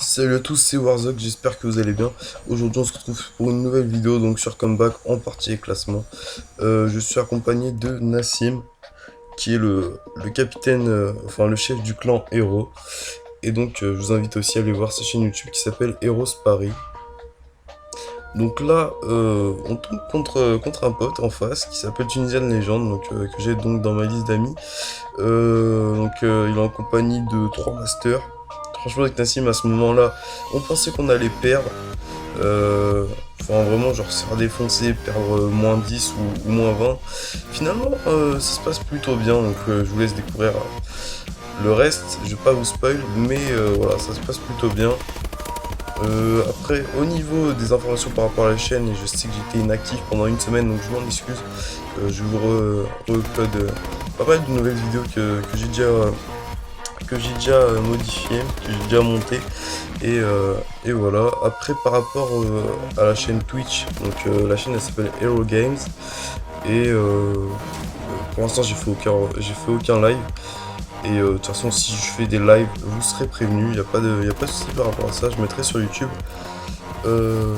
Salut à tous, c'est Warzog, j'espère que vous allez bien. Aujourd'hui on se retrouve pour une nouvelle vidéo donc sur Comeback en partie et classement. Je suis accompagné de Nassim, qui est le capitaine, enfin le chef du clan Hero. Et donc je vous invite aussi à aller voir sa chaîne YouTube qui s'appelle Heroes Paris. Donc là, on tombe contre un pote en face qui s'appelle Tunisian Legend, donc, que j'ai donc dans ma liste d'amis. Il est en compagnie de 3 masters. Franchement, avec Nassim, à ce moment-là, on pensait qu'on allait perdre. Enfin, vraiment, genre se faire défoncer, perdre moins 10 ou moins 20. Finalement, ça se passe plutôt bien, donc je vous laisse découvrir le reste. Je vais pas vous spoil, mais voilà, ça se passe plutôt bien. Après, au niveau des informations par rapport à la chaîne, et je sais que j'étais inactif pendant une semaine, donc je m'en excuse. Je vous re-upload pas mal de nouvelles vidéos que j'ai déjà modifiées, que j'ai déjà montées. Et voilà. Après, par rapport à la chaîne Twitch, donc la chaîne elle s'appelle Hero Games. Et pour l'instant, j'ai fait aucun live. Et de toute façon, si je fais des lives, vous serez prévenus. Il n'y a pas de souci par rapport à ça. Je mettrai sur YouTube. Euh,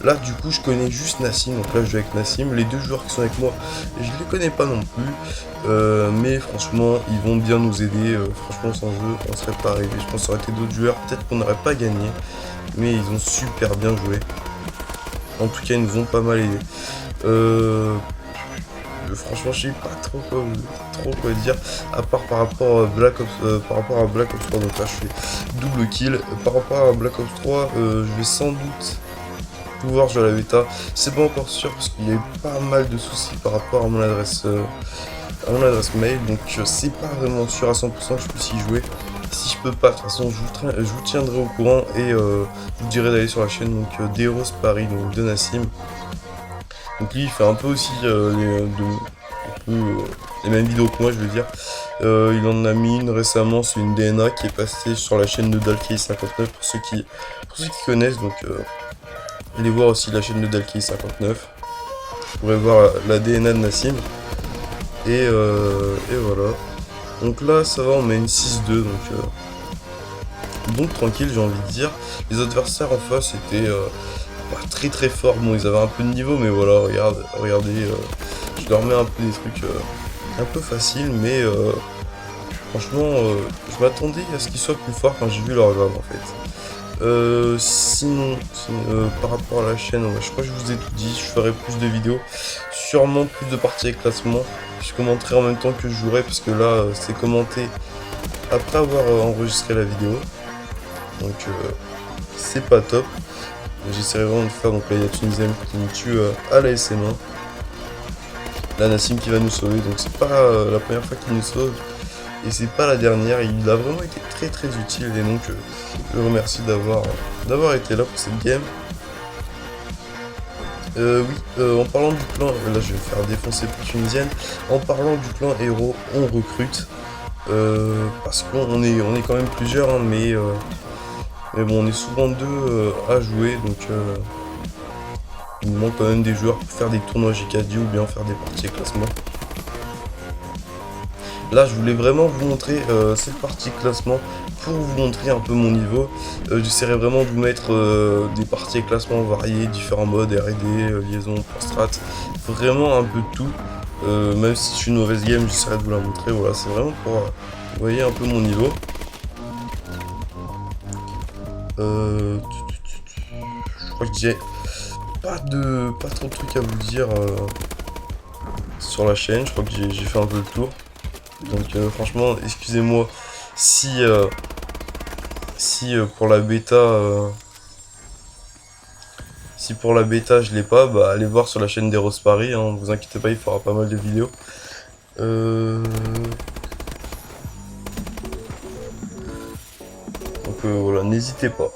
Là, du coup, je connais juste Nassim. Donc là, je joue avec Nassim. Les deux joueurs qui sont avec moi, je les connais pas non plus. Mais franchement, ils vont bien nous aider. Franchement, sans eux, on serait pas arrivé. Je pense que ça aurait été d'autres joueurs. Peut-être qu'on n'aurait pas gagné. Mais ils ont super bien joué. En tout cas, ils nous ont pas mal aidé. Franchement, je sais pas trop quoi dire, à part par rapport à Black Ops 3, donc là je fais double kill. Par rapport à Black Ops 3, je vais sans doute pouvoir jouer à la bêta. C'est pas encore sûr parce qu'il y a eu pas mal de soucis par rapport à mon adresse mail, donc c'est pas vraiment sûr à 100% que je puisse y jouer. Si je peux pas, de toute façon, je vous tiendrai au courant et je vous dirai d'aller sur la chaîne donc d'Heroes Paris, donc de Nassim. Donc lui il fait un peu aussi les mêmes vidéos que moi, je veux dire. Il en a mis une récemment, c'est une DNA qui est passée sur la chaîne de Dalkey59 pour ceux qui connaissent. Donc allez voir aussi la chaîne de Dalkey59. Vous pourrez voir la DNA de Nassim. Et voilà. Donc là ça va, on met une 6-2 donc tranquille, j'ai envie de dire. Les adversaires en face étaient pas très forts. Bon, ils avaient un peu de niveau, mais voilà, regardez, je leur mets un peu des trucs un peu faciles, mais franchement, je m'attendais à ce qu'ils soient plus forts quand j'ai vu leur grave en fait. Sinon, par rapport à la chaîne, ouais, je crois que je vous ai tout dit, je ferai plus de vidéos, sûrement plus de parties avec classement. Je commenterai en même temps que je jouerai, parce que là, c'est commenté après avoir enregistré la vidéo. Donc, c'est pas top. J'essaierai vraiment de faire, donc là il y a Tunisien qui me tue à la SM1. Là Nassim qui va nous sauver, donc c'est pas la première fois qu'il nous sauve. Et c'est pas la dernière, il a vraiment été très utile et donc je le remercie d'avoir été là pour cette game. Oui, en parlant du clan, là je vais me faire défoncer pour Tunisienne. En parlant du clan héros, on recrute. Parce qu'on est quand même plusieurs, hein, mais bon, on est souvent deux à jouer, donc il nous manque quand même des joueurs pour faire des tournois JKD ou bien faire des parties classement. Là, je voulais vraiment vous montrer cette partie classement pour vous montrer un peu mon niveau. J'essaierai vraiment de vous mettre des parties classement variées, différents modes, R&D, liaison, point strat, vraiment un peu de tout. Même si je suis une mauvaise game, j'essaierai de vous la montrer. Voilà, c'est vraiment pour vous voyez un peu mon niveau. Je crois que j'ai pas trop de trucs à vous dire sur la chaîne. Je crois que j'ai fait un peu le tour. Donc franchement, excusez-moi si pour la bêta je l'ai pas, bah allez voir sur la chaîne d'Heroes Paris, hein, vous inquiétez pas, il fera pas mal de vidéos. Donc voilà, n'hésitez pas.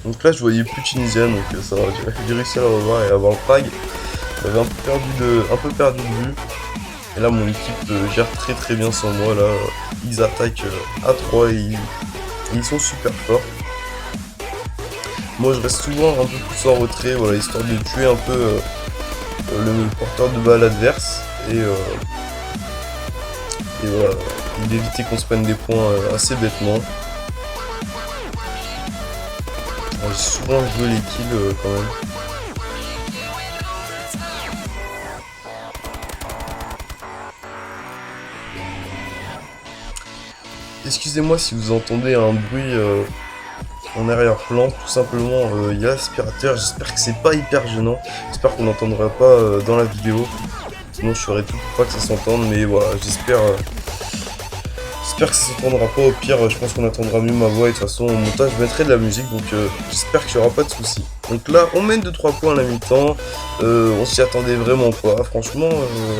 Donc là je voyais plus Tunisien, donc ça va, j'ai réussi à la revoir et à avoir le frag. J'avais un peu perdu de vue. Et là mon équipe gère très bien sans moi. Là ils attaquent à 3 et ils sont super forts. Moi je reste souvent un peu plus en retrait, voilà, histoire de tuer un peu le porteur de balle adverse. Et voilà, ou d'éviter qu'on se prenne des points assez bêtement. J'ai souvent joué les kills quand même. Excusez-moi si vous entendez un bruit en arrière-plan, tout simplement il y a l'aspirateur, j'espère que c'est pas hyper gênant, j'espère qu'on n'entendra pas dans la vidéo, sinon je ferai tout pour pas que ça s'entende, mais voilà, j'espère que ça s'entendra pas, au pire je pense qu'on entendra mieux ma voix, et de toute façon au montage je mettrai de la musique, donc j'espère qu'il n'y aura pas de soucis. Donc là on mène de 3 points à la mi-temps, on s'y attendait vraiment pas, franchement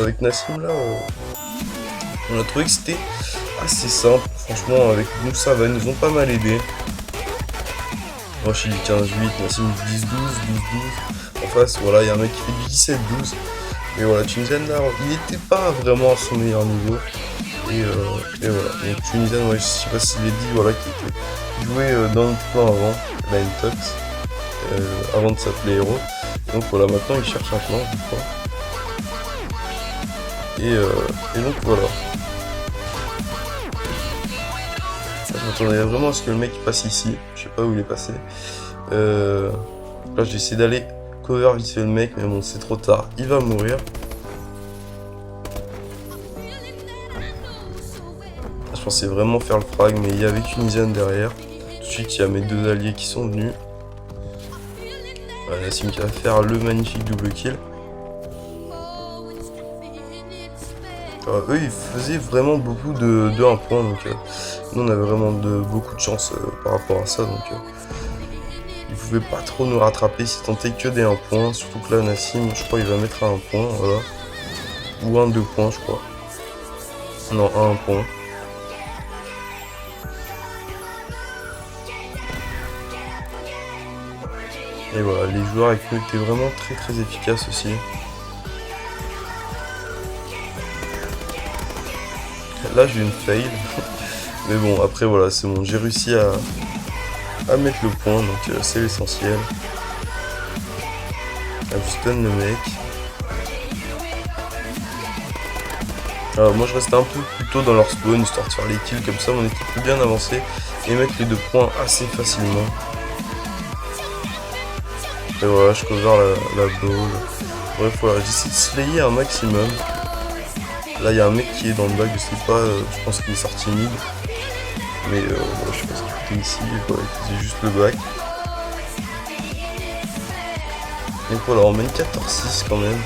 avec Nassim là, on a trouvé que c'était assez simple, franchement avec Moussa ils nous ont pas mal aidé. Moi je suis du 15-8, Nassim du 10-12, 12-12. En face, voilà, il y a un mec qui fait du 17-12. Mais voilà, Tunisian là, il n'était pas vraiment à son meilleur niveau. Et voilà. Donc Tunisian, ouais, je sais pas si je l'ai dit, voilà, qui jouait dans le plan avant, Line Tox, avant de s'appeler Hero. Et donc voilà, maintenant il cherche un plan, je crois. Et donc voilà. Je m'attendais vraiment à ce que le mec passe ici. Je sais pas où il est passé. Là, j'ai essayé d'aller cover vite fait le mec, mais bon, c'est trop tard. Il va mourir. Je pensais vraiment faire le frag, mais il y avait Tunisian derrière. Tout de suite, il y a mes deux alliés qui sont venus. Voilà, Nassim qui va faire le magnifique double kill. Eux, ils faisaient vraiment beaucoup de 1 point, donc nous on avait vraiment beaucoup de chance par rapport à ça, donc ils pouvaient pas trop nous rattraper si tant est que des 1 point, surtout que là Nassim, je crois il va mettre à 1 point, voilà, ou un 2 points je crois, non à 1 point. Et voilà, les joueurs avec nous étaient vraiment très efficaces aussi. Là j'ai une fail, mais bon après voilà c'est bon, j'ai réussi à mettre le point, donc c'est l'essentiel. Je stun le mec. Alors moi je restais un peu plus tôt dans leur spawn, histoire de faire les kills, comme ça mon équipe peut bien avancer et mettre les 2 points assez facilement. Et voilà, je cover la ball. Bref voilà, j'essaie de slayer un maximum. Là il y a un mec qui est dans le bac, je sais pas, je pense qu'il est sorti mid. Mais voilà, je sais pas ce qu'il foutait ici, voilà, il faisait juste le bac. Donc voilà, on mène 14-6 quand même.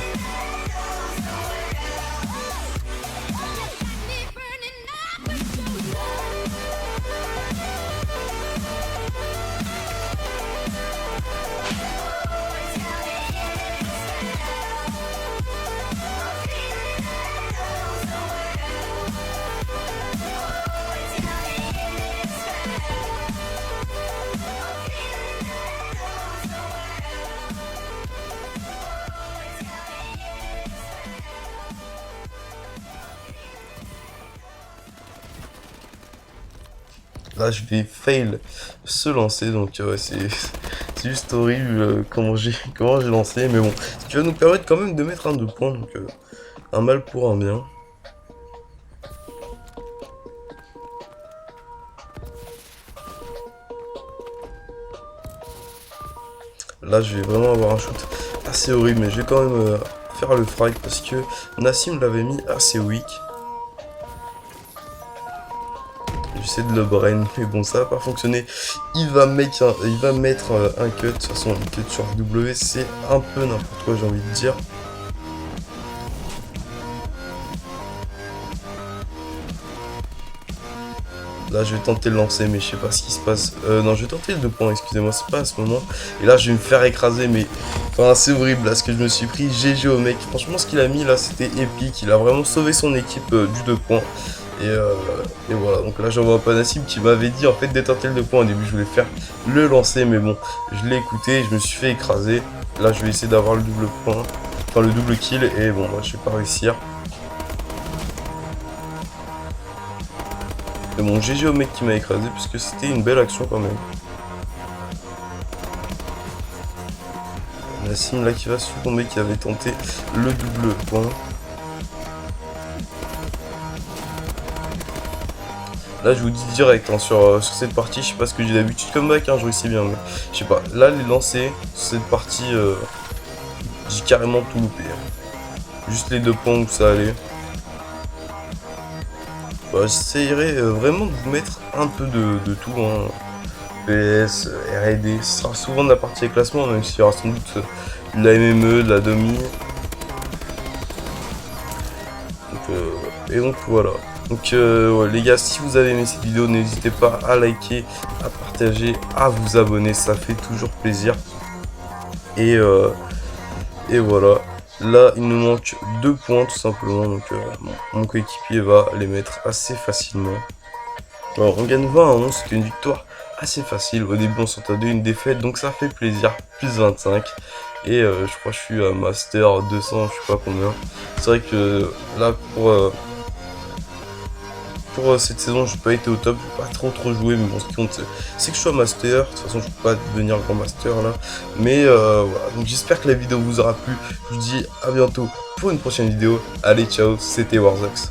Là je vais fail se lancer, donc ouais, c'est juste horrible comment j'ai lancé, mais bon, ce qui va nous permettre quand même de mettre un 2 points, donc un mal pour un bien. Là je vais vraiment avoir un shoot assez horrible, mais je vais quand même faire le frag parce que Nassim l'avait mis assez weak. J'essaie de le brain, mais bon ça va pas fonctionner. Il va mettre un cut, de toute façon un cut sur W c'est un peu n'importe quoi, j'ai envie de dire. Là je vais tenter de lancer, mais je sais pas ce qui se passe. Non, je vais tenter le 2 points, excusez-moi, c'est pas à ce moment. Et là je vais me faire écraser, mais enfin c'est horrible là ce que je me suis pris. GG au mec, franchement ce qu'il a mis là c'était épique, il a vraiment sauvé son équipe du 2 points. Et voilà, donc là j'envoie pas Nassim qui m'avait dit en fait de tenter le 2 points. Au début je voulais faire le lancer, mais bon, je l'ai écouté, je me suis fait écraser. Là je vais essayer d'avoir le double point, enfin le double kill, et bon moi je vais pas réussir. Mais bon, GG au mec qui m'a écrasé, puisque c'était une belle action quand même. Nassim là qui va succomber, qui avait tenté le double point. Là, je vous dis direct hein, sur cette partie, je sais pas ce que j'ai d'habitude comme bac, hein, je réussis bien, mais je sais pas. Là, les lancers, cette partie, j'ai carrément tout loupé. Hein. Juste les 2 points où ça allait. Bah, j'essayerai vraiment de vous mettre un peu de tout. Hein. PS, R&D, ce sera souvent de la partie classement, même s'il y aura sans doute de la MME, de la demi. Et donc voilà. Donc ouais, les gars, si vous avez aimé cette vidéo, n'hésitez pas à liker, à partager, à vous abonner, ça fait toujours plaisir. Et voilà. Là, il nous manque 2 points tout simplement, donc mon coéquipier va les mettre assez facilement. Alors, on gagne 20 à 11, c'est une victoire assez facile. Au début, on s'entendait 2, une défaite, donc ça fait plaisir. Plus 25. Et je crois que je suis à Master 200, je sais pas combien. C'est vrai que là, pour cette saison, j'ai pas été au top, j'ai pas trop joué, mais bon, ce qui compte, c'est que je sois master. De toute façon, je peux pas devenir grand master là. Mais voilà, donc j'espère que la vidéo vous aura plu. Je vous dis à bientôt pour une prochaine vidéo. Allez, ciao, c'était Warzox.